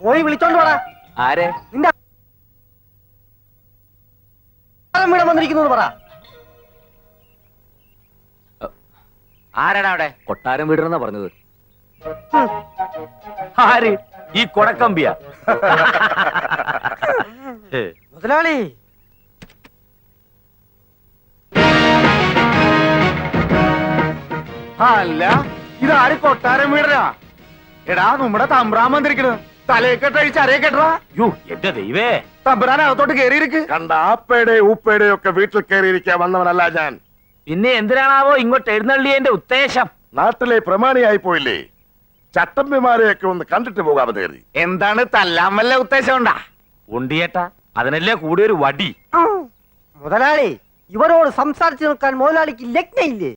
പോയി വിളിച്ചോണ്ട് പോടാ. ആരെ? നിന്റെ വീടാൻ വന്നിരിക്കുന്നത് പറ. ആരാടാ അവിടെ? കൊട്ടാരം വീടണെന്നാ പറഞ്ഞത്. ആര്? ഈ കൊടക്കമ്പിയ? മുതലാളി, അല്ല ഇതാര് കൊട്ടാരം വീടരാ? എടാ നമ്മുടെ തമ്പ്രാൻ വന്നിരിക്കണ്. തലയെക്കെട്ടഴിച്ച് അരയെ കെട്ടറാ. യോ എന്റെ ദൈവേ, തമ്പ്രാൻ അകത്തോട്ട് കേറിയിരിക്ക്. കണ്ട ആപ്പയുടെ ഊപ്പയുടെ ഒക്കെ വീട്ടിൽ കയറിയിരിക്കാൻ വന്നവനല്ല ഞാൻ. പിന്നെ എന്തിനാണാവോ ഇങ്ങോട്ട് എഴുന്നള്ളിയതിന്റെ ഉദ്ദേശം? നാട്ടിലെ പ്രമാണിയായി പോയില്ലേ, ചട്ടമ്പിമാരെയൊക്കെ ഒന്ന് കണ്ടിട്ട് പോകാമെന്ന് കരുതി. എന്താണ് തല്ലാൻ വല്ല ഉദ്ദേശം ഉണ്ടാ? ഉണ്ടിയേട്ടാ, അതിനല്ലേ കൂടിയൊരു വടി. മുതലാളി, ഇവരോട് സംസാരിച്ചു നിൽക്കാൻ മുതലാളിക്ക് ലഗ്നയില്ലേ?